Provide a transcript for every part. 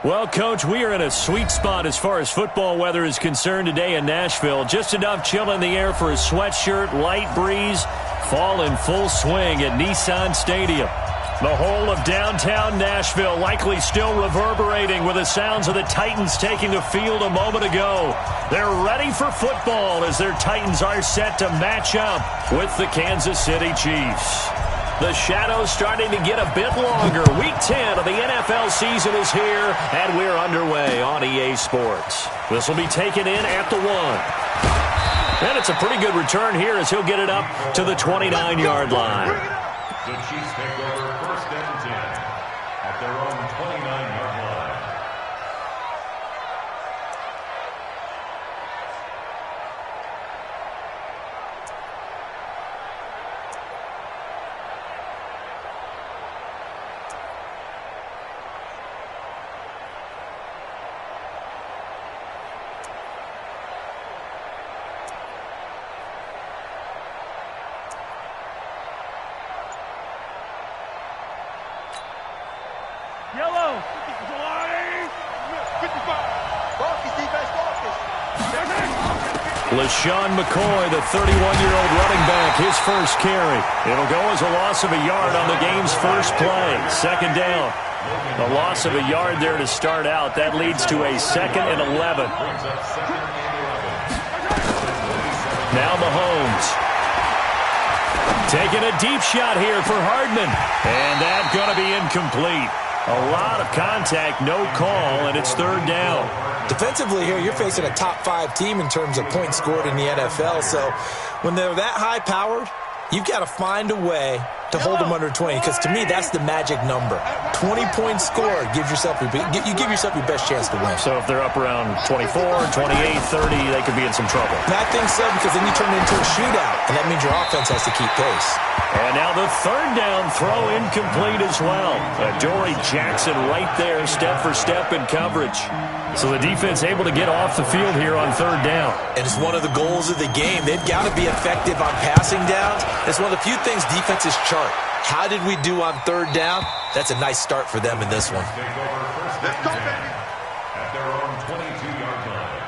Well, Coach, we are in a sweet spot as far as football weather is concerned today in Nashville. Just enough chill in the air for a sweatshirt, light breeze, fall in full swing at Nissan Stadium. The whole of downtown Nashville likely still reverberating with the sounds of the Titans taking the field a moment ago. They're ready for football as their Titans are set to match up with the Kansas City Chiefs. The shadow's starting to get a bit longer. Week 10 of the NFL season is here, and we're underway on EA Sports. This will be taken in at the 1. And it's a pretty good return here as he'll get it up to the 29-yard line. The Chiefs take over 1st and 10 at their own 29-yard line. Yellow. LaShawn McCoy, the 31-year-old running back, his first carry. It'll go as a loss of a yard on the game's first play. 2nd down. The loss of a yard there to start out. That leads to a 2nd and 11. Now Mahomes. Taking a deep shot here for Hardman. And that's going to be incomplete. A lot of contact, no call, and it's 3rd down. Defensively here, you're facing a top-5 team in terms of points scored in the NFL. So when they're that high-powered, you've got to find a way to hold them under 20, because to me, that's the magic number. 20 points scored gives yourself you give yourself your best chance to win. So if they're up around 24, 28, 30, they could be in some trouble. And I think so, because then you turn it into a shootout, and that means your offense has to keep pace. And now the 3rd down throw incomplete as well. Adoree Jackson right there, step for step in coverage. So the defense able to get off the field here on 3rd down. And it's one of the goals of the game. They've got to be effective on passing downs. It's one of the few things defenses chart. How did we do on 3rd down? That's a nice start for them in this one. Let's go, baby. At their own 22-yard line.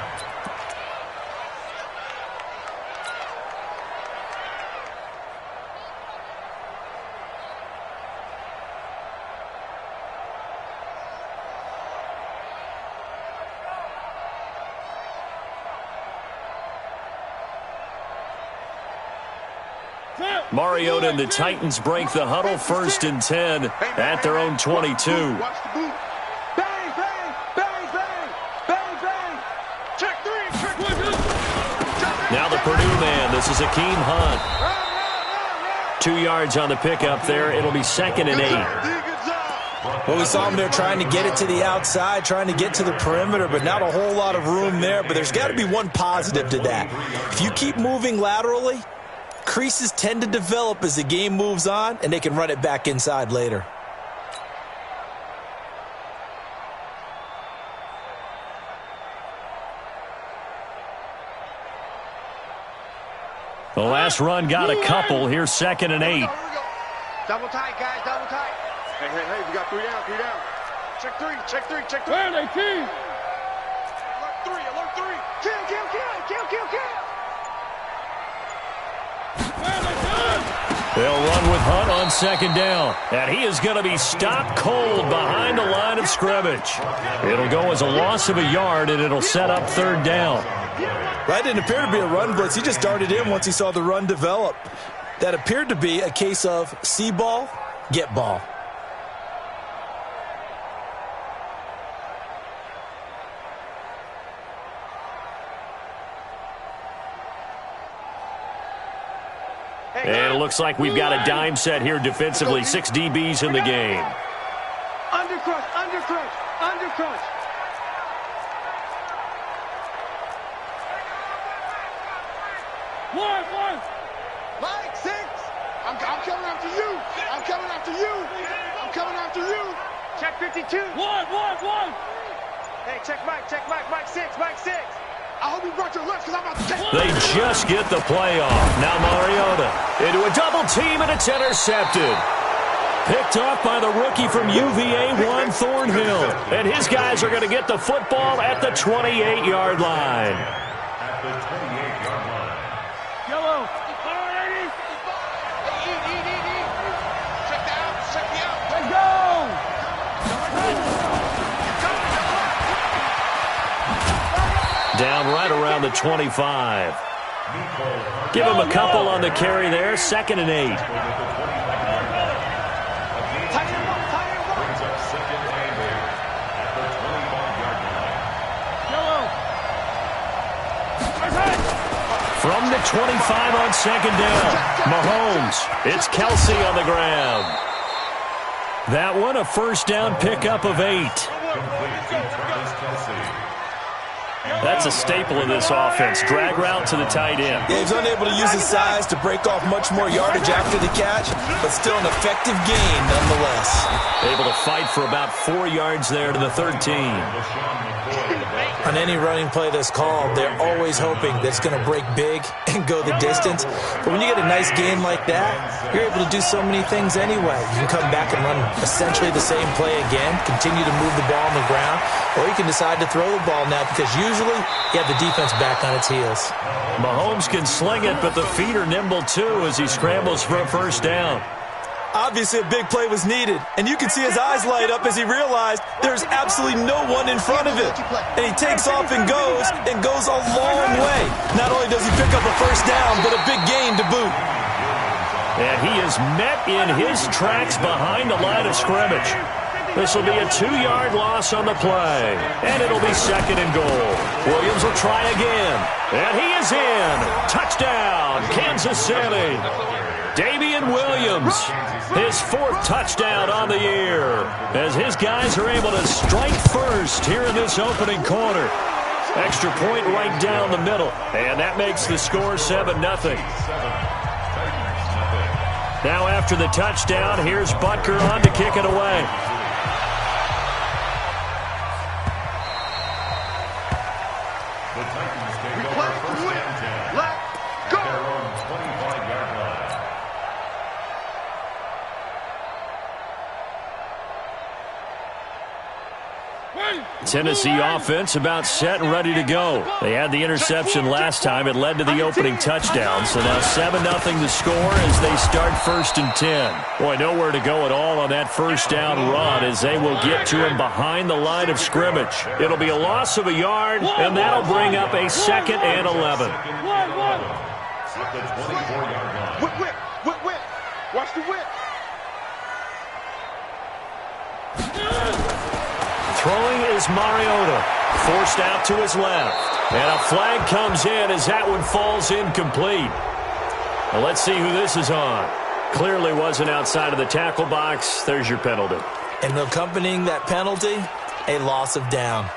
Mariota and the Titans break the huddle. 1st and 10 at their own 22. Watch the boot. Bang, bang, bang, bang, bang, bang. Check 3, check 1. Now the Purdue man. This is Akeem Hunt. 2 yards on the pickup there. It'll be 2nd and 8. Well, we saw him there trying to get it to the outside, trying to get to the perimeter, but not a whole lot of room there. But there's got to be one positive to that. If you keep moving laterally, creases tend to develop as the game moves on, and they can run it back inside later. The last run got a couple. Here's 2nd and 8. Double tight, guys, double tight. Hey, we got 3 down, 3 down. Check 3, check 3, check 3. Where are they, team? Alert 3. Kill. They'll run with Hunt on 2nd down. And he is going to be stopped cold behind the line of scrimmage. It'll go as a loss of a yard, and it'll set up 3rd down. That didn't appear to be a run blitz. He just darted in once he saw the run develop. That appeared to be a case of see ball, get ball. And it looks like we've got a dime set here defensively. 6 DBs in the game. Undercrush. One. Mike, 6. I'm coming after you. Check 52. One. Hey, check Mike. Mike 6. I hope you brought your lunch because I'm about to take. They just get the play off. Now Mariota into a double team, and it's intercepted. Picked off by the rookie from UVA, Juan Thornhill. And his guys are going to get the football at the 28-yard line. At the 28-yard line. Yellow. Check the out. Check the out. Let's go. Down right around the 25. Give him a couple on the carry there. 2nd and 8. Brings up 2nd and 8 at the 25-yard line. From the 25 on 2nd down. Mahomes. It's Kelsey on the ground. That one a first down pickup of 8. Complete to Travis Kelsey. That's a staple of this offense. Drag route to the tight end. Yeah, he's unable to use his size to break off much more yardage after the catch, but still an effective gain nonetheless. Able to fight for about 4 yards there to the 13. On any running play that's called, they're always hoping that it's going to break big and go the distance. But when you get a nice gain like that, you're able to do so many things anyway. You can come back and run essentially the same play again, continue to move the ball on the ground, or you can decide to throw the ball now because usually you have the defense back on its heels. Mahomes can sling it, but the feet are nimble too as he scrambles for a first down. Obviously, a big play was needed, and you can see his eyes light up as he realized there's absolutely no one in front of him. And he takes off and goes a long way. Not only does he pick up a first down, but a big gain to boot. And he is met in his tracks behind the line of scrimmage. This will be a 2-yard loss on the play, and it'll be 2nd and goal. Williams will try again, and he is in. Touchdown, Kansas City. Damian Williams, his 4th touchdown on the year, as his guys are able to strike first here in this opening quarter. Extra point right down the middle, and that makes the score 7-0. Now after the touchdown, here's Butker on to kick it away. The Titans take over first and 10. Let's go. Their own 25-yard line. Tennessee offense about set and ready to go. They had the interception last time. It led to the opening touchdown. So now 7-0 the score as they start 1st and 10. Boy, nowhere to go at all on that first down run as they will get to him behind the line of scrimmage. It'll be a loss of a yard, and that'll bring up a 2nd and 11. At the 24-yard line. Whip. Watch the whip. Throwing is Mariota. Forced out to his left. And a flag comes in as that one falls incomplete. Well, let's see who this is on. Clearly wasn't outside of the tackle box. There's your penalty. And accompanying that penalty, a loss of down.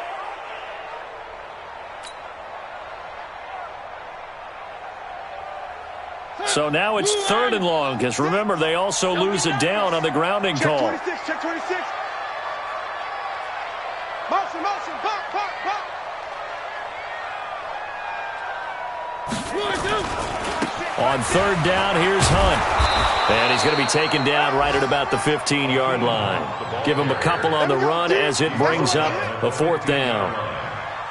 So now it's 3rd and long, because remember, they also lose a down on the grounding call. Check 26. Motion, pop. On 3rd down, here's Hunt. And he's going to be taken down right at about the 15-yard line. Give him a couple on the run as it brings up a 4th down.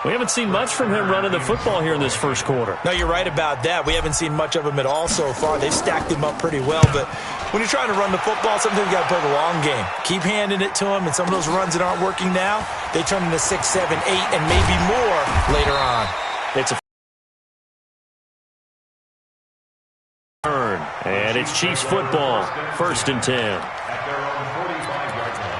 We haven't seen much from him running the football here in this first quarter. No, you're right about that. We haven't seen much of him at all so far. They've stacked him up pretty well, but when you're trying to run the football, sometimes you got to play the long game. Keep handing it to him, and some of those runs that aren't working now, they turn into 6, 7, 8, and maybe more later on. It's a turn, and it's Chiefs football, 1st and 10. At their own 45-yard line.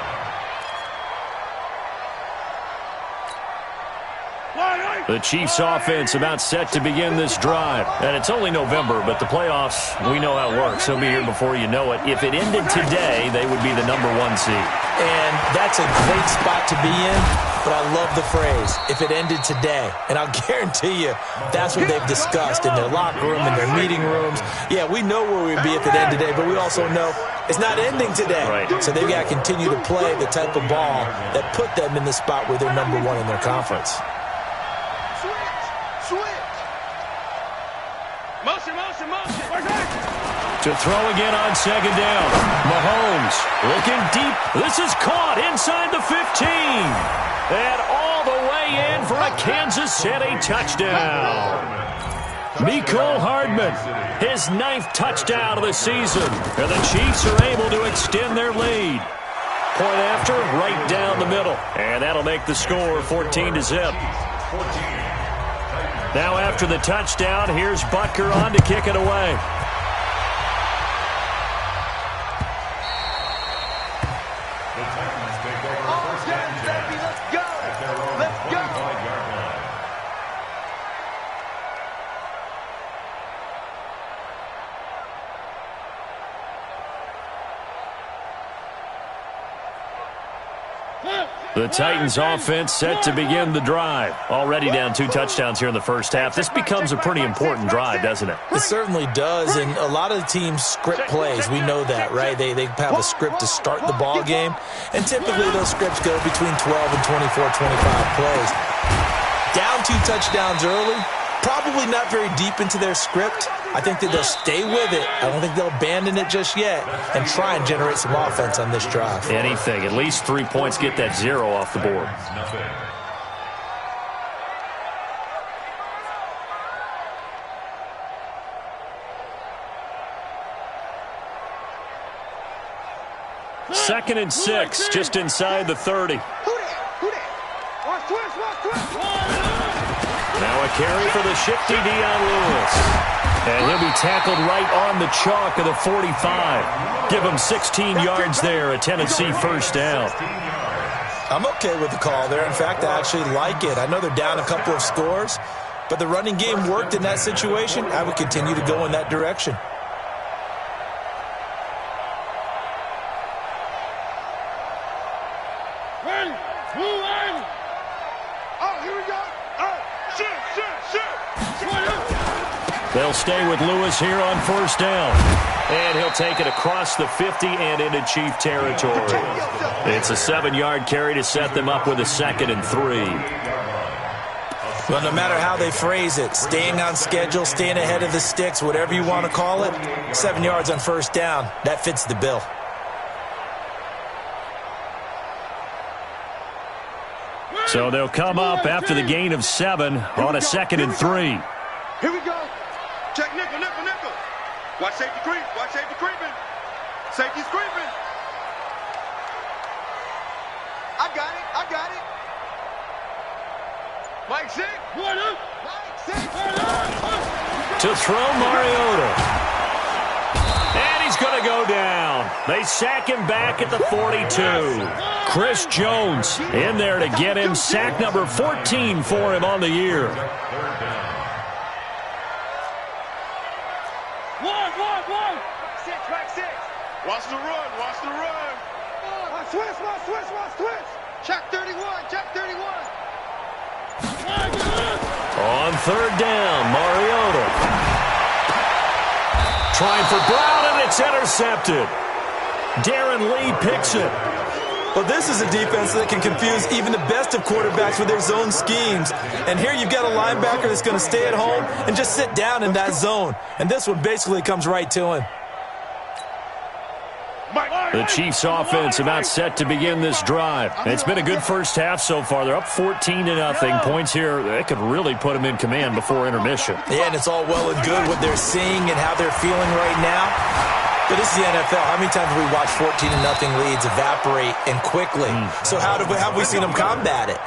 The Chiefs offense about set to begin this drive. And it's only November, but the playoffs, we know how it works. They'll be here before you know it. If it ended today, they would be the #1 seed. And that's a great spot to be in, but I love the phrase, if it ended today. And I'll guarantee you, that's what they've discussed in their locker room, in their meeting rooms. Yeah, we know where we'd be if it ended today, but we also know it's not ending today. Right. So they've got to continue to play the type of ball that put them in the spot where they're #1 in their conference. Switch. Motion. To throw again on second down. Mahomes looking deep. This is caught inside the 15. And all the way in for a Kansas City touchdown. Mecole Hardman, his 9th touchdown of the season. And the Chiefs are able to extend their lead. Point after, right down the middle. And that'll make the score 14-0. Now after the touchdown, here's Butker on to kick it away. The Titans offense set to begin the drive. Already down 2 touchdowns here in the first half. This becomes a pretty important drive, doesn't it? It certainly does, and a lot of the teams script plays. We know that, right? They have a script to start the ball game, and typically those scripts go between 12 and 24, 25 plays. Down 2 touchdowns early, probably not very deep into their script. I think that they'll stay with it. I don't think they'll abandon it just yet and try and generate some offense on this drive. Anything. At least 3 points, get that 0 off the board. Second and 6, just inside the 30. Now a carry for the shifty Dion Lewis. And he'll be tackled right on the chalk of the 45. Give him 16 yards there, a Tennessee first down. I'm okay with the call there. In fact, I actually like it. I know they're down a couple of scores, but the running game worked in that situation. I would continue to go in that direction. They'll stay with Lewis here on first down. And he'll take it across the 50 and into Chief territory. It's a 7-yard carry to set them up with a 2nd and 3. Well, no matter how they phrase it, staying on schedule, staying ahead of the sticks, whatever you want to call it, 7 yards on first down, that fits the bill. So they'll come up after the gain of 7 on a 2nd and 3. Here we go. Check nickel, nickel, nickel. Watch safety creep. Watch safety creeping. Safety's creeping. I got it. I got it. Mike 6. Mike 6. To throw Mariota. And he's going to go down. They sack him back at the 42. Chris Jones in there to get him. Sack number 14 for him on the year. Watch the run, watch the run. Watch twist. Check 31, check 31. On third down, Mariota. Trying for Brown, and it's intercepted. Darren Lee picks it. Well, this is a defense that can confuse even the best of quarterbacks with their zone schemes. And here you've got a linebacker that's going to stay at home and just sit down in that zone. And this one basically comes right to him. The Chiefs offense about set to begin this drive. It's been a good first half so far. They're up 14-0. Points here, they could really put them in command before intermission. Yeah, and it's all well and good what they're seeing and how they're feeling right now. But this is the NFL. How many times have we watched 14-0 leads evaporate and quickly? So how have we seen them combat it?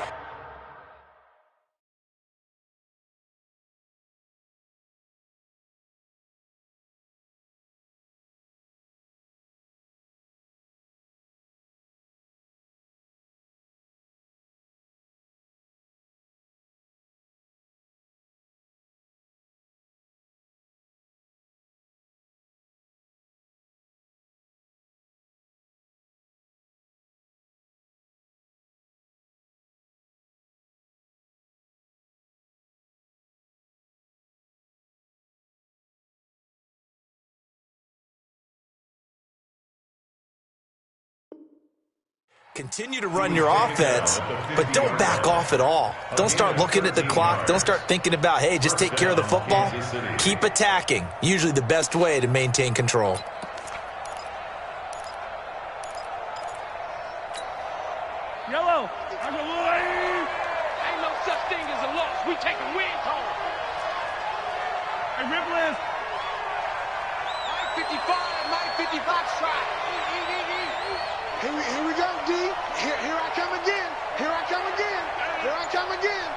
Continue to run your offense, but don't back off at all. Don't start looking at the clock. Don't start thinking about, hey, just take care of the football. Keep attacking. Usually the best way to maintain control. Yellow. Ain't no such thing as a loss. We taking wins home. Hey, Rippless. Mike 55 strike. Here we go, D. Here I come again. Here I come again. Here I come again.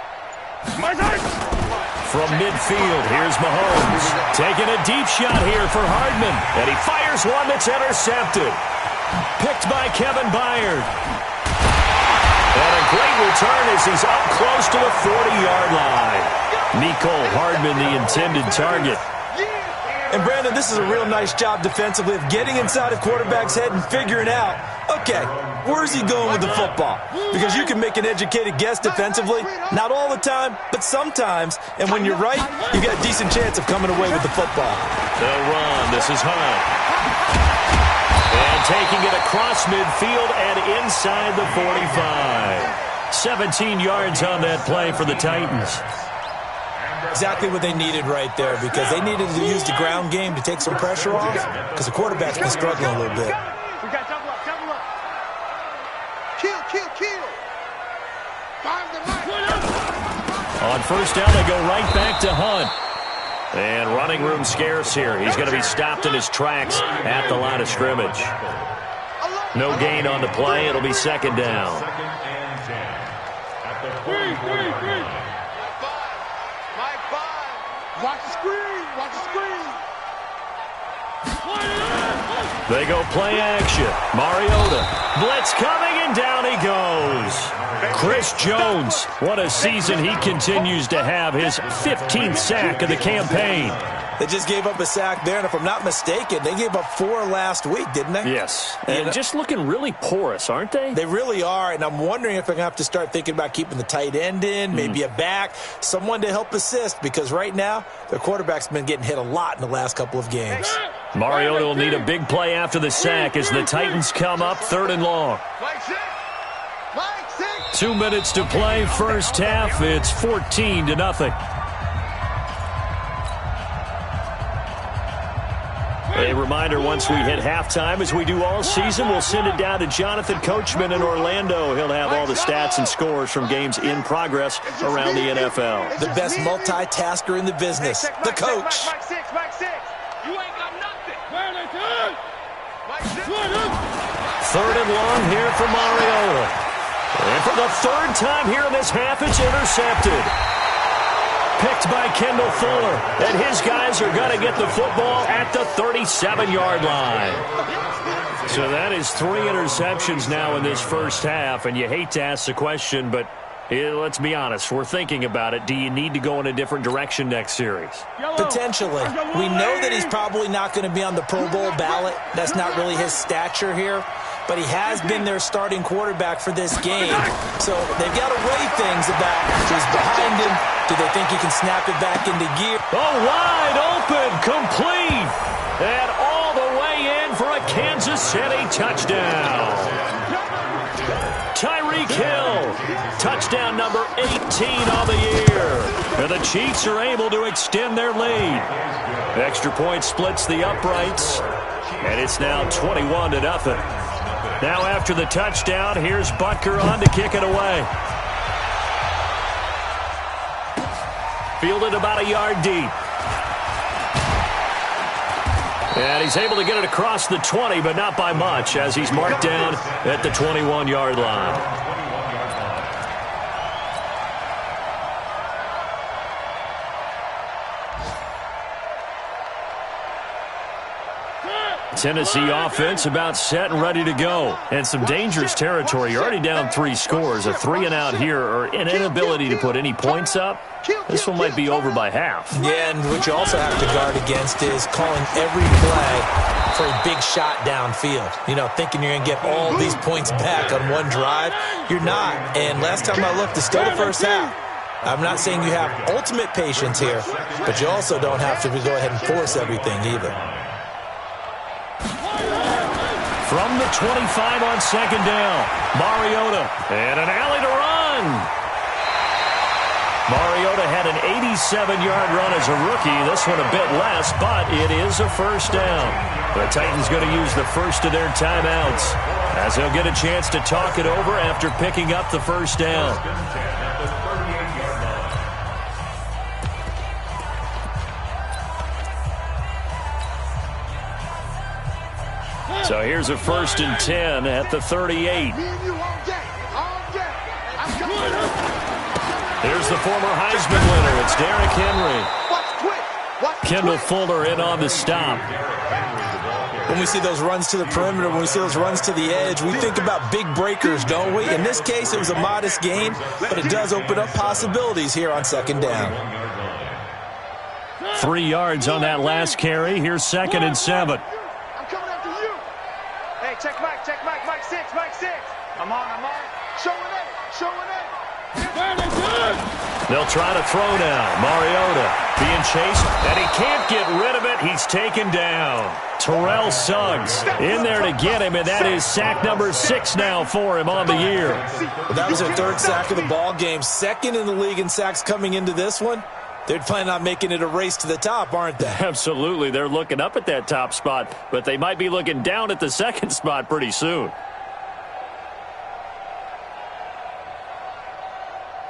From midfield, here's Mahomes. Taking a deep shot here for Hardman. And he fires one that's intercepted. Picked by Kevin Byard. And a great return as he's up close to the 40-yard line. Mecole Hardman, the intended target. And, Brandon, this is a real nice job defensively of getting inside a quarterback's head and figuring out, okay, where's he going with the football? Because you can make an educated guess defensively, not all the time, but sometimes. And when you're right, you got a decent chance of coming away with the football. They'll run. This is Hunt. And taking it across midfield and inside the 45. 17 yards on that play for the Titans. Exactly what they needed right there, because they needed to use the ground game to take some pressure off, because the quarterback's been struggling a little bit. We got double up. Kill. Fire the mic. On first down, they go right back to Hunt. And running room scarce here. He's going to be stopped in his tracks at the line of scrimmage. No gain on the play. It'll be second down. Watch the screen. They go play action. Mariota. Blitz coming, and down he goes. Chris Jones. What a season he continues to have. His 15th sack of the campaign. They just gave up a sack there, and if I'm not mistaken, they gave up 4 last week, didn't they? Yes. And just looking really porous, aren't they? They really are, and I'm wondering if they're going to have to start thinking about keeping the tight end in, maybe a back, someone to help assist, because right now, their quarterback's been getting hit a lot in the last couple of games. Mariota will need a big play after the sack as the Titans come up 3rd and long. 2 minutes to play, first half. It's 14-0. A reminder, once we hit halftime, as we do all season, we'll send it down to Jonathan Coachman in Orlando. He'll have all the stats and scores from games in progress around the NFL. The best multitasker in the business, the coach. Mike 6. You ain't got nothing. 3rd and long here for Mariota. And for the 3rd time here in this half, it's intercepted. Picked by Kendall Fuller. And his guys are going to get the football at the 37-yard line. So that is 3 interceptions now in this first half. And you hate to ask the question, but let's be honest. We're thinking about it. Do you need to go in a different direction next series? Potentially. We know that he's probably not going to be on the Pro Bowl ballot. That's not really his stature here. But he has been their starting quarterback for this game. So they've got to weigh things about who's behind him. Do they think he can snap it back into gear? Oh, wide open, complete. And all the way in for a Kansas City touchdown. Tyreek Hill, touchdown number 18 on the year. And the Chiefs are able to extend their lead. Extra point splits the uprights. And it's now 21-0. Now after the touchdown, here's Butker on to kick it away. Fielded about a yard deep. And he's able to get it across the 20, but not by much, as he's marked down at the 21-yard line. Tennessee offense about set and ready to go. And some dangerous territory. You're already down 3 scores. A 3-and-out here, or an inability to put any points up. This one might be over by half. Yeah, and what you also have to guard against is calling every play for a big shot downfield. You know, thinking you're going to get all these points back on one drive. You're not. And last time I looked, it's still the first half. I'm not saying you have ultimate patience here, but you also don't have to go ahead and force everything either. from the 25 on second down. Mariota and an alley to run. Mariota had an 87-yard run as a rookie. This one a bit less, but it is a first down. The Titans going to use the first of their timeouts as they'll get a chance to talk it over after picking up the first down. So here's a 1st and 10 at the 38. Here's the former Heisman winner. It's Derrick Henry. Kendall Fuller in on the stop. When we see those runs to the perimeter, when we see those runs to the edge, we think about big breakers, don't we? In this case, it was a modest gain, but it does open up possibilities here on second down. 3 yards on that last carry. Here's 2nd and 7. I'm coming after you. Hey, check Mike, Mike 6, Mike 6. I'm on. Showing it. They'll try to throw now. Mariota being chased, and he can't get rid of it. He's taken down. Terrell Suggs in there to get him, and that is sack number 6 now for him on the year. That was their 3rd sack of the ball game. 2nd in the league in sacks coming into this one. They're planning on making it a race to the top, aren't they? Absolutely. They're looking up at that top spot, but they might be looking down at the 2nd spot pretty soon.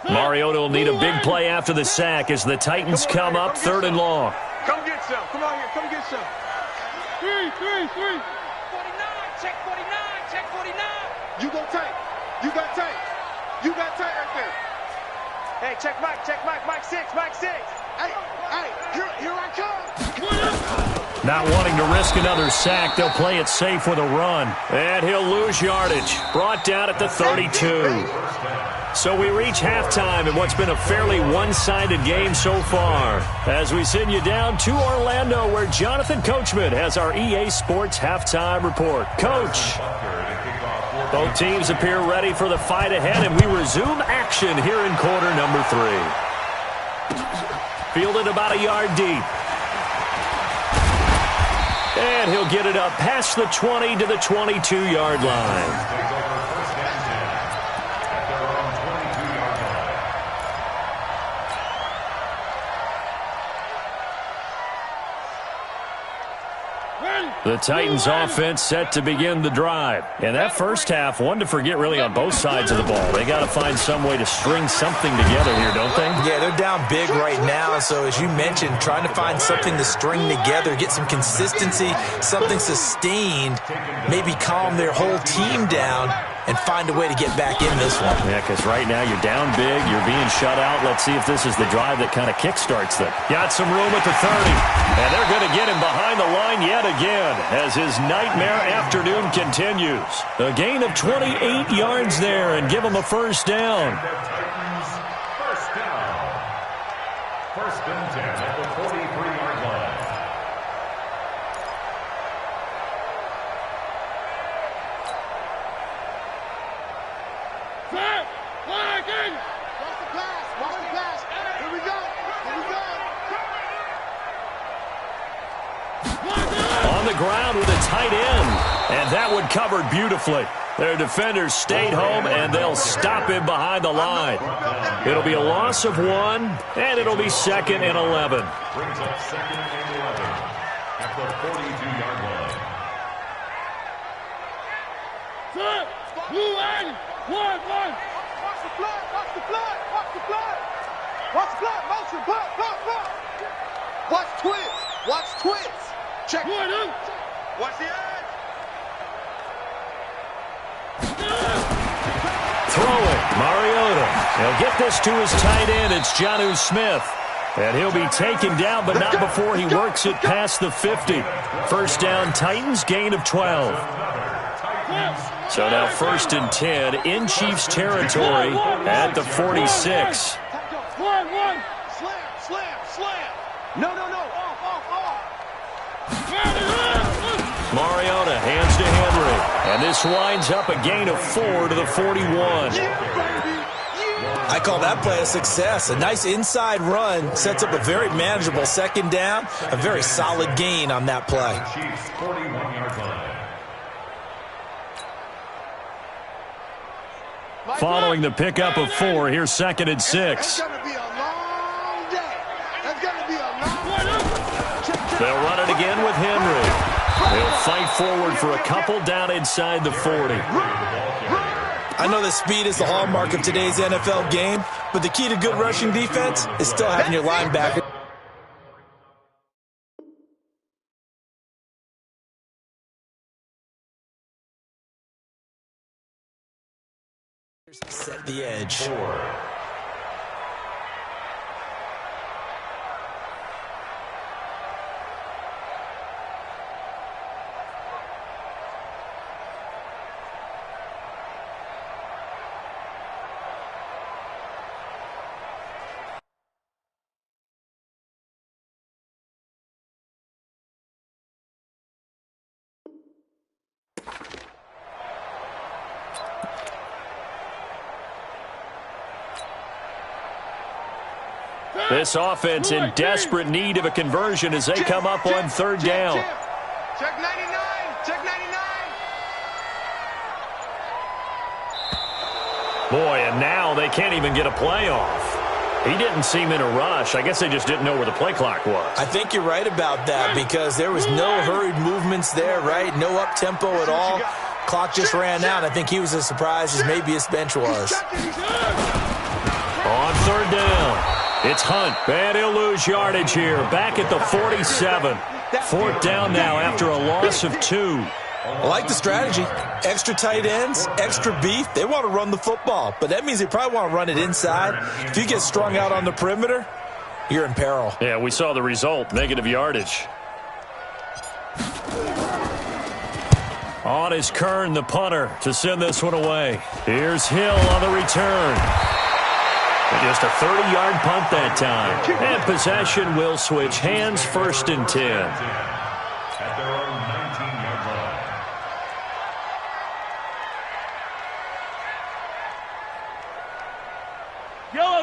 Mariota will need a big play after the sack as the Titans come up 3rd and long. Come get some. Come on here. Come get some. 3. 49. Check 49. You go tight. You got tight right there. Hey, check Mike, Mike 6. Hey, here I come. Not wanting to risk another sack, they'll play it safe with a run. And he'll lose yardage. Brought down at the 32. So we reach halftime in what's been a fairly one-sided game so far. As we send you down to Orlando, where Jonathan Coachman has our EA Sports halftime report. Coach. Both teams appear ready for the fight ahead, and we resume action here in quarter number 3. Fielded about a yard deep. And he'll get it up past the 20 to the 22-yard line. The Titans offense set to begin the drive. And that first half, one to forget really on both sides of the ball. They got to find some way to string something together here, don't they? Yeah, they're down big right now. So as you mentioned, trying to find something to string together, get some consistency, something sustained, maybe calm their whole team down and find a way to get back in this one. Yeah, because right now you're down big, you're being shut out. Let's see if this is the drive that kind of kickstarts them. Got some room at the 30, and they're going to get him behind the line yet again as his nightmare afternoon continues. A gain of 28 yards there and give him a first down. First down. 1st and 10 at the 43-yard line. Watch the pass. Here we go. On the ground with a tight end, and that one covered beautifully. Their defenders stayed home, and they'll stop him behind the line. It'll be a loss of 1, and it'll be 2nd and 11. Brings up 2nd and 11 at the 42-yard line. Watch the blood. Motion. Blood. Watch twins. Check. Watch the edge. Throw it. Mariota. He'll get this to his tight end. It's Jonnu Smith. And he'll be taken down, but not before he works it past the 50. First down, Titans, gain of 12. So now 1st and 10 in Chiefs territory at the 46. Slam. No. Off. Mariota hands to Henry. And this winds up a gain of 4 to the 41. I call that play a success. A nice inside run sets up a very manageable 2nd down. A very solid gain on that play. Chiefs 41-yard line. following the pickup of 4. Here's 2nd and 6. They'll run it again with Henry. They'll fight forward for a couple down inside the 40. I know that speed is the hallmark of today's NFL game, but the key to good rushing defense is still having your linebacker. Set the edge. This offense in desperate need of a conversion as they come up on 3rd down. Check 99. Check 99. Boy, and now they can't even get a play off. He didn't seem in a rush. I guess they just didn't know where the play clock was. I think you're right about that because there was no hurried movements there, right? No up-tempo at all. Clock just ran out. I think he was as surprised as maybe his bench was. On 3rd down. It's Hunt, and he'll lose yardage here. Back at the 47. 4th down now after a loss of 2. I like the strategy. Extra tight ends, extra beef. They want to run the football, but that means they probably want to run it inside. If you get strung out on the perimeter, you're in peril. Yeah, we saw the result, negative yardage. On is Kern, the punter, to send this one away. Here's Hill on the return. Just a 30-yard punt that time. And possession will switch hands, 1st and 10. At their own 19-yard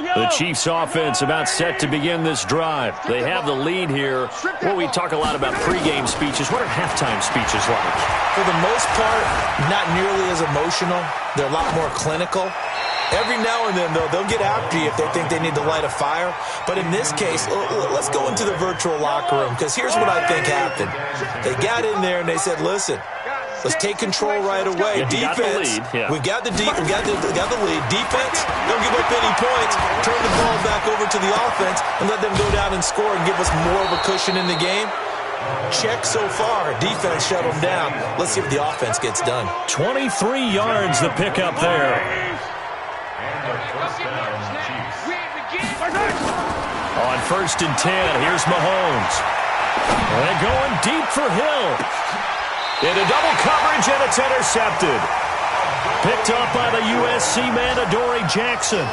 line. The Chiefs offense about set to begin this drive. They have the lead here. Well, we talk a lot about pregame speeches. What are halftime speeches like? For the most part, not nearly as emotional. They're a lot more clinical. Every now and then, though, they'll get after you if they think they need to light a fire. But in this case, let's go into the virtual locker room because here's what I think happened. They got in there and they said, listen, let's take control right away. Defense, we got the lead. Defense, don't give up any points. Turn the ball back over to the offense and let them go down and score and give us more of a cushion in the game. Check so far. Defense shut them down. Let's see if the offense gets done. 23 yards the pickup there. On 1st and 10, here's Mahomes. They're going deep for Hill. Into double coverage, and it's intercepted. Picked up by the USC man, Adoree Jackson.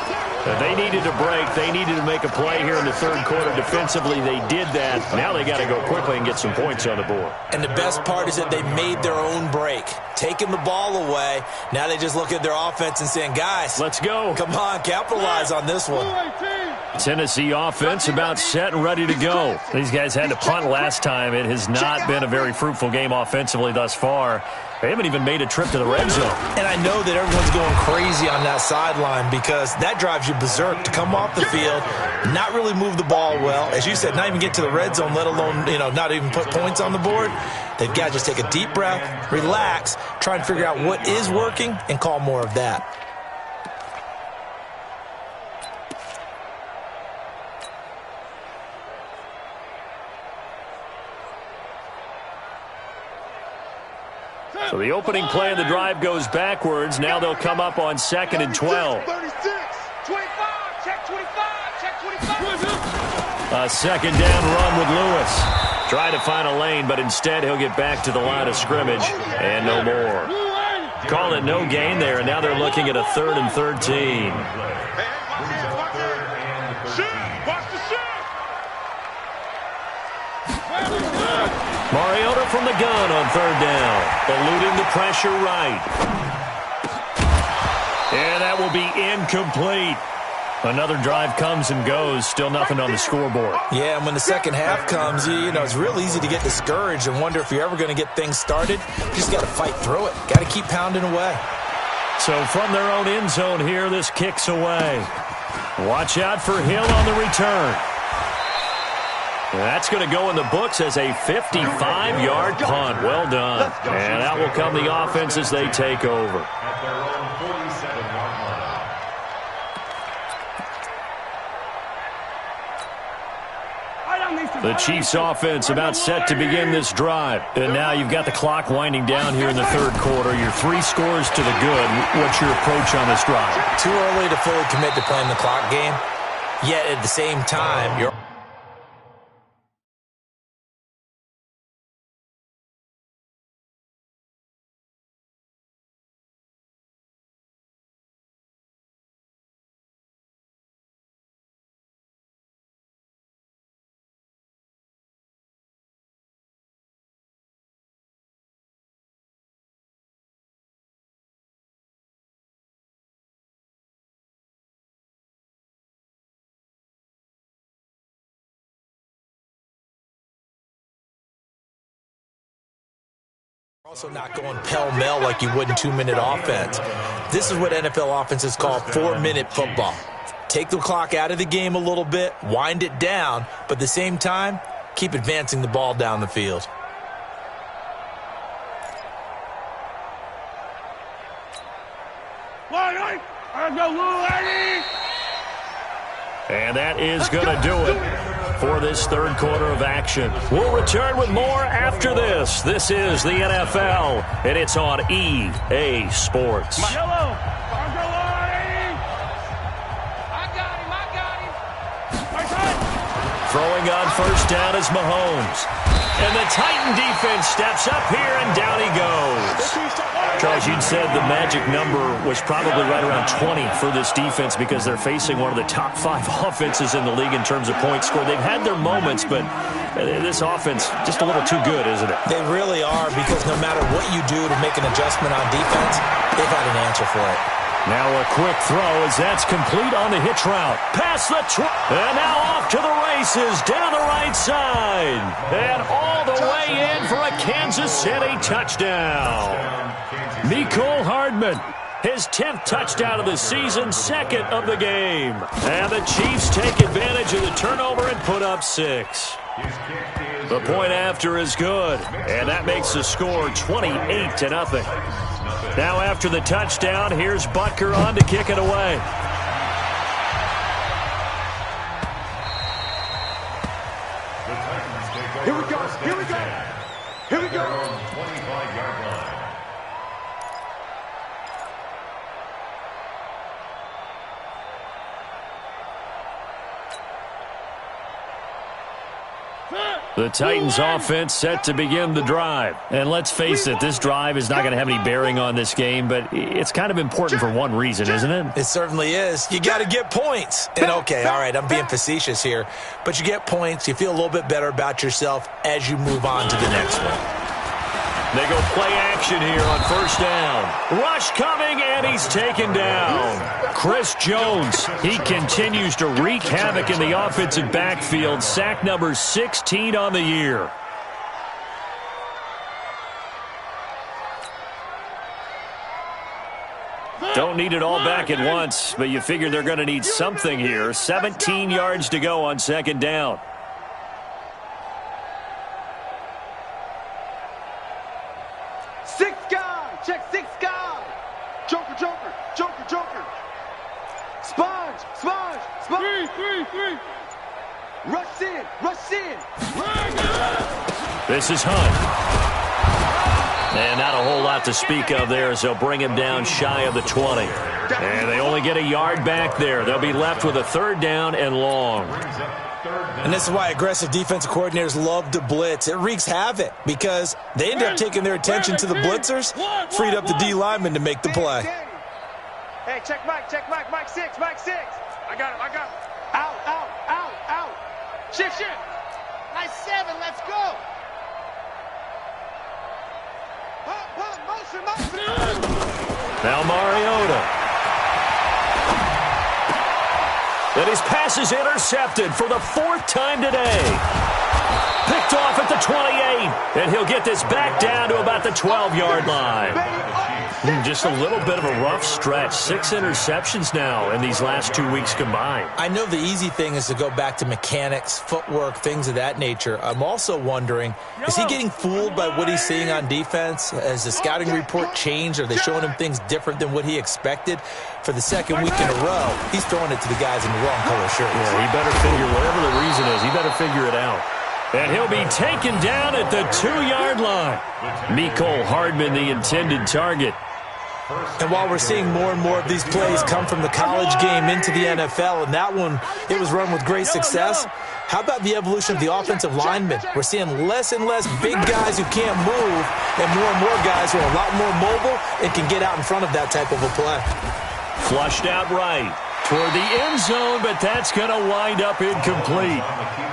They needed a break. They needed to make a play here in the 3rd quarter. Defensively, they did that. Now they got to go quickly and get some points on the board. And the best part is that they made their own break. Taking the ball away. Now they just look at their offense and saying, guys, let's go. Come on, capitalize on this one. Tennessee offense about set and ready to go. These guys had to punt last time. It has not been a very fruitful game offensively thus far. They haven't even made a trip to the red zone. And I know that everyone's going crazy on that sideline because that drives you berserk to come off the field, not really move the ball well. As you said, not even get to the red zone, let alone, not even put points on the board. They've got to just take a deep breath, relax, try and figure out what is working, and call more of that. So the opening play of the drive goes backwards. Now they'll come up on 2nd and 12. 36, 25, check 25, check 25. A 2nd down run with Lewis. Try to find a lane, but instead he'll get back to the line of scrimmage and no more. Call it no gain there, and now they're looking at a 3rd and 13. Mariota from the gun on 3rd down. Eluding the pressure right. And that will be incomplete. Another drive comes and goes. Still nothing on the scoreboard. Yeah, and when the second half comes, it's real easy to get discouraged and wonder if you're ever going to get things started. You just got to fight through it. Got to keep pounding away. So from their own end zone here, this kicks away. Watch out for Hill on the return. That's going to go in the books as a 55-yard punt. Well done. And out will come the offense as they take over. At their own 47-yard line. The Chiefs offense about set to begin this drive. And now you've got the clock winding down here in the third quarter. Your 3 scores to the good. What's your approach on this drive? Too early to fully commit to playing the clock game. Yet at the same time, you're also not going pell-mell like you would in 2-minute offense. This is what NFL offenses call 4-minute football. Take the clock out of the game a little bit, wind it down, but at the same time, keep advancing the ball down the field. And that is going to do it for this third quarter of action. We'll return with more after this. This is the NFL, and it's on EA Sports. Yellow. Throwing on first down is Mahomes. And the Titan defense steps up here, and down he goes. Charles, you'd said the magic number was probably right around 20 for this defense because they're facing one of the top 5 offenses in the league in terms of points scored. They've had their moments, but this offense just a little too good, isn't it? They really are, because no matter what you do to make an adjustment on defense, they've got an answer for it. Now a quick throw as that's complete on the hitch route. Past the and now off to the races down the right side. And all the way in for a Kansas City touchdown. Mecole Hardman, his 10th touchdown of the season, 2nd of the game. And the Chiefs take advantage of the turnover and put up 6. The point after is good, and that makes the score 28-0. Now after the touchdown, here's Butker on to kick it away. Here we go. Here we go. Here we go. 25-yard line. The Titans offense set to begin the drive. And let's face it, this drive is not going to have any bearing on this game, but it's kind of important for one reason, isn't it? It certainly is. You got to get points. And okay, all right, I'm being facetious here, but you get points, you feel a little bit better about yourself as you move on to the next one. They go play action here on first down. Rush coming, and he's taken down. Chris Jones, he continues to wreak havoc in the offensive backfield. Sack number 16 on the year. Don't need it all back at once, but you figure they're going to need something here. 17 yards to go on second down. This is Hunt. And not a whole lot to speak of there as they'll bring him down shy of the 20. And they only get a yard back there. They'll be left with a third down and long. And this is why aggressive defensive coordinators love to blitz. It wreaks havoc because they end up taking their attention to the blitzers, freed up the D lineman to make the play. Hey, check Mike, Mike 6. I got him. Out. Shift. Nice 7, let's go. Motion. Now Mariota. And his pass is intercepted for the 4th time today. Picked off at the 28, and he'll get this back down to about the 12-yard line. Just a little bit of a rough stretch. 6 interceptions now in these last 2 weeks combined. I know the easy thing is to go back to mechanics, footwork, things of that nature. I'm also wondering, is he getting fooled by what he's seeing on defense? Has the scouting report changed? Are they showing him things different than what he expected? For the second week in a row, he's throwing it to the guys in the wrong color shirts. Yeah, he better figure, whatever the reason is, he better figure it out. And he'll be taken down at the 2-yard line. Mecole Hardman, the intended target. And while we're seeing more and more of these plays come from the college game into the NFL, and that one, it was run with great success, how about the evolution of the offensive linemen? We're seeing less and less big guys who can't move and more guys who are a lot more mobile and can get out in front of that type of a play. Flushed out right toward the end zone, but that's going to wind up incomplete.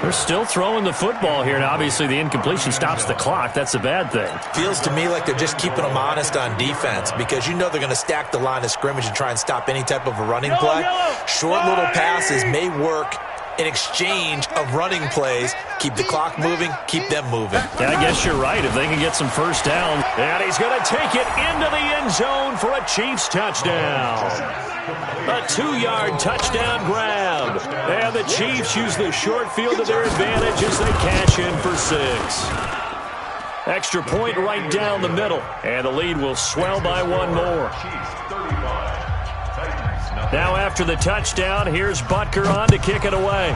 They're still throwing the football here, and obviously the incompletion stops the clock. That's a bad thing. Feels to me like they're just keeping them honest on defense because you know they're going to stack the line of scrimmage and try and stop any type of a running play. Short little passes may work in exchange of running plays. Keep the clock moving, keep them moving. Yeah, I guess you're right. If they can get some first down. And he's going to take it into the end zone for a Chiefs touchdown. A 2-yard touchdown grab. And the Chiefs use the short field to their advantage as they cash in for 6. Extra point right down the middle. And the lead will swell by 1 more. Now after the touchdown, here's Butker on to kick it away.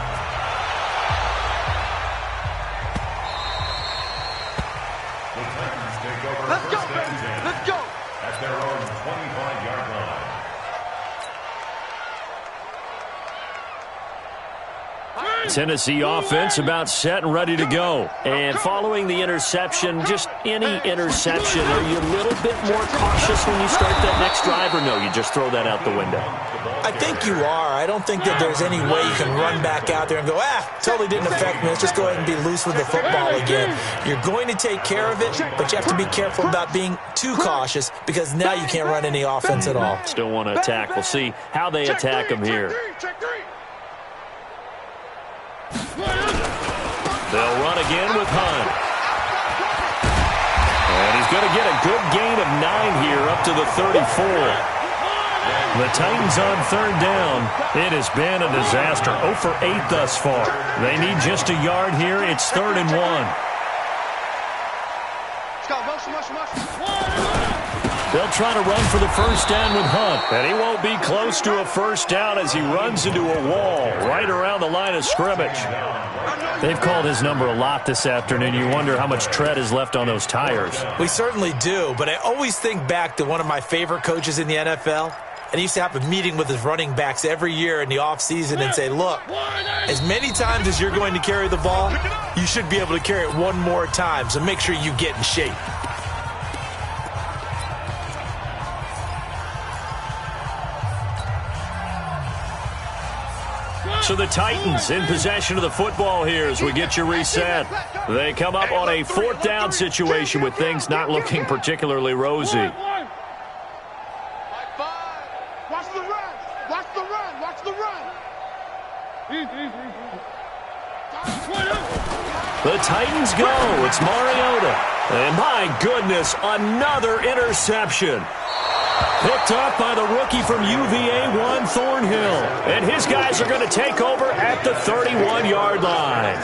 Let's go, baby. Let's go. At their own 25-yard line. Tennessee offense about set and ready to go. And following the interception, just any interception, are you a little bit more cautious when you start that next drive, or no, you just throw that out the window? I think you are. I don't think that there's any way you can run back out there and go, totally didn't affect me. Let's just go ahead and be loose with the football again. You're going to take care of it, but you have to be careful about being too cautious because now you can't run any offense at all. Still want to attack. We'll see how they attack them here. They'll run again with Hunt. And he's going to get a good gain of 9 here up to the 34. The Titans on 3rd down. It has been a disaster. 0 for 8 thus far. They need just a yard here. It's 3rd and 1. They'll try to run for the first down with Hunt. And he won't be close to a first down as he runs into a wall right around the line of scrimmage. They've called his number a lot this afternoon. You wonder how much tread is left on those tires. We certainly do, but I always think back to one of my favorite coaches in the NFL. And he used to have a meeting with his running backs every year in the offseason and say, look, as many times as you're going to carry the ball, you should be able to carry it one more time, so make sure you get in shape. So the Titans in possession of the football here as we get you reset. They come up on a 4th down situation with things not looking particularly rosy. Watch the run. Watch the run. Watch the run. The Titans go. It's Mariota. And my goodness, another interception. Picked up by the rookie from UVA, Juan Thornhill. And his guys are going to take over at the 31-yard line.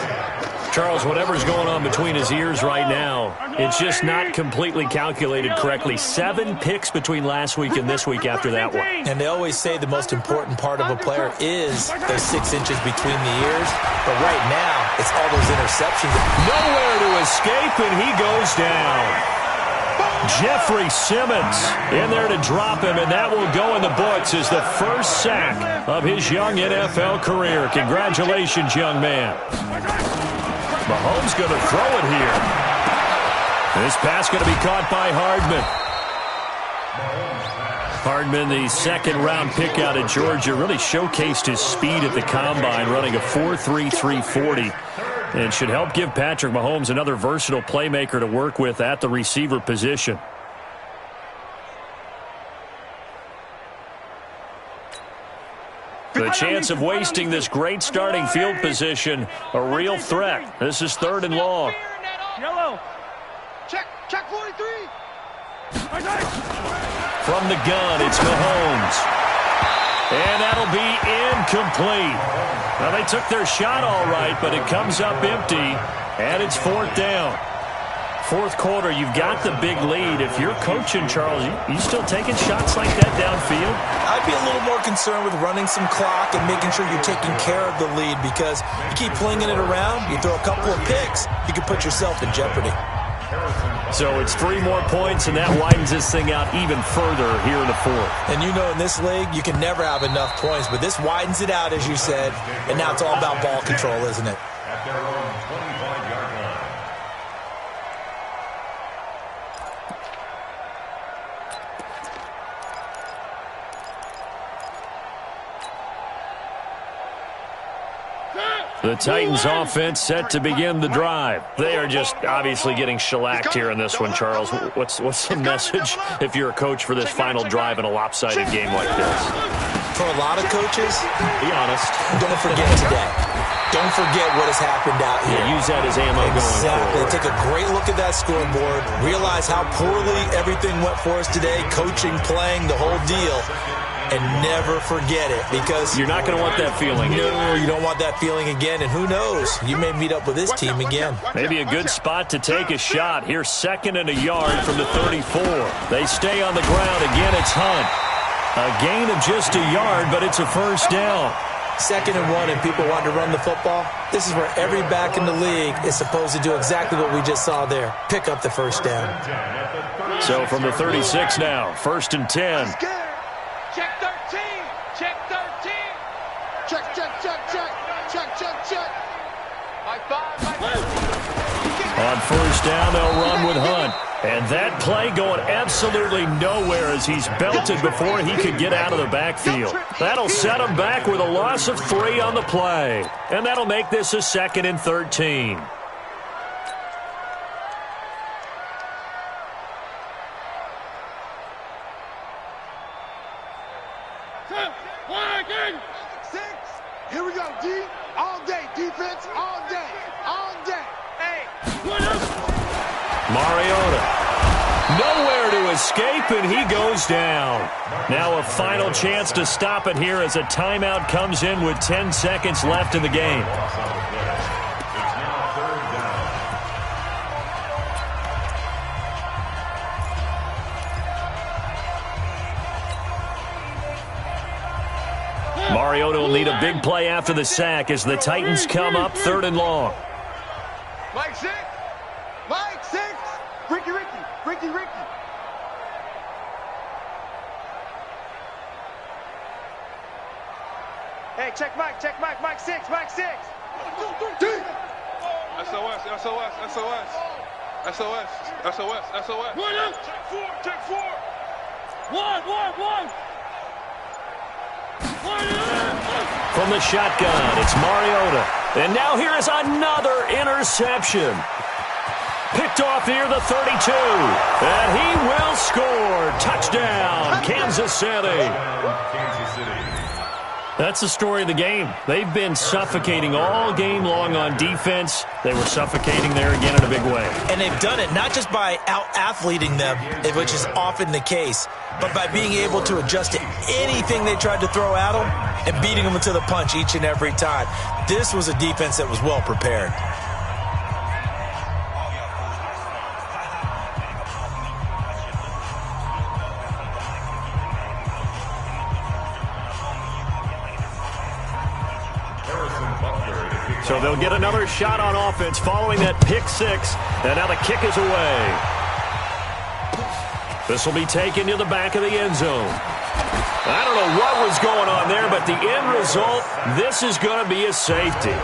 Charles, whatever's going on between his ears right now, it's just not completely calculated correctly. 7 picks between last week and this week after that one. And they always say the most important part of a player is those 6 inches between the ears. But right now, it's all those interceptions. Nowhere to escape, and he goes down. Jeffrey Simmons in there to drop him, and that will go in the books as the first sack of his young NFL career. Congratulations, young man. Mahomes going to throw it here. This pass going to be caught by Hardman. Hardman, the 2nd-round pick out of Georgia, really showcased his speed at the combine, running a 4.3 340. And should help give Patrick Mahomes another versatile playmaker to work with at the receiver position. The chance of wasting this great starting field position, a real threat. This is 3rd and long. Yellow. Check 43. From the gun, it's Mahomes. And that'll be incomplete. Now, they took their shot all right, but it comes up empty, and it's 4th down. Fourth quarter, you've got the big lead. If you're coaching, Charles, you still taking shots like that downfield? I'd be a little more concerned with running some clock and making sure you're taking care of the lead, because you keep flinging it around, you throw a couple of picks, you can put yourself in jeopardy. So it's 3 more points, and that widens this thing out even further here in the fourth. And you know in this league, you can never have enough points, but this widens it out, as you said, and now it's all about ball control, isn't it? At their own 25-yard line. The Titans offense set to begin the drive. They are just obviously getting shellacked here in this one, Charles. What's the message if you're a coach for this final drive in a lopsided game like this? For a lot of coaches, be honest, don't forget today. Don't forget what has happened out here. Yeah, use that as ammo going forward. Take a great look at that scoreboard. Realize how poorly everything went for us today. Coaching, playing, the whole deal. And never forget it, because you're not going to want that feeling again. No, you don't want that feeling again. And who knows? You may meet up with this team again. Maybe a good spot to take a shot. Here's 2nd and a yard from the 34. They stay on the ground. Again, it's Hunt. A gain of just a yard, but it's a first down. 2nd and 1, and people want to run the football. This is where every back in the league is supposed to do exactly what we just saw there. Pick up the first down. So from the 36 now, 1st and 10. Check 13. Check 13. Check, check, check, check. Check, check, check. High five. On first down, they'll run with Hunt. And that play going absolutely nowhere as he's belted before he could get out of the backfield. That'll set him back with a loss of 3 on the play. And that'll make this a 2nd and 13. Here we go, D. All day. Defense, all day. All day. Hey. Mariota. Nowhere to escape, and he goes down. Now a final chance to stop it here as a timeout comes in with 10 seconds left in the game. Mariota will need a big play after the sack as the Titans come up 3rd and long. Mike 6. Mike 6. Ricky. Hey, check Mike. Mike 6. Mike 6. SOS. Check 4. 1. From the shotgun, it's Mariota. And now here is another interception. Picked off near the 32. And he will score. Touchdown, Kansas City. That's the story of the game. They've been suffocating all game long on defense. They were suffocating there again in a big way. And they've done it not just by out-athleting them, which is often the case, but by being able to adjust to anything they tried to throw at them and beating them to the punch each and every time. This was a defense that was well prepared. So they'll get another shot on offense following that pick 6. And now the kick is away. This will be taken to the back of the end zone. I don't know what was going on there, but the end result, this is going to be a safety.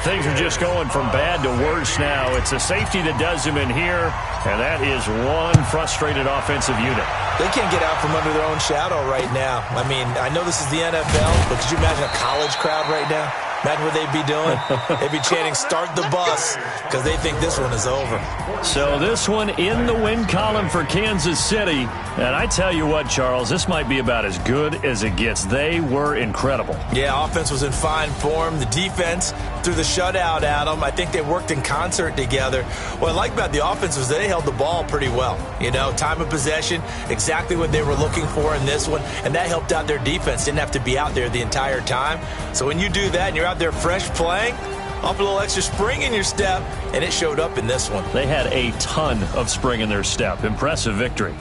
Things are just going from bad to worse now. It's a safety that does them in here, and that is one frustrated offensive unit. They can't get out from under their own shadow right now. I mean, I know this is the NFL, but could you imagine a college crowd right now? Imagine what they'd be doing. They'd be chanting, "Start the bus," because they think this one is over. So this one in the win column for Kansas City. And I tell you what, Charles, this might be about as good as it gets. They were incredible. Yeah, offense was in fine form. The defense threw the shutout at them. I think they worked in concert together. What I like about the offense was they held the ball pretty well. You know, time of possession, exactly what they were looking for in this one, and that helped out their defense. Didn't have to be out there the entire time. So when you do that and you're out there fresh playing, off a little extra spring in your step, and it showed up in this one. They had a ton of spring in their step. Impressive victory.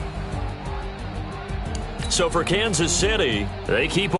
So for Kansas City, they keep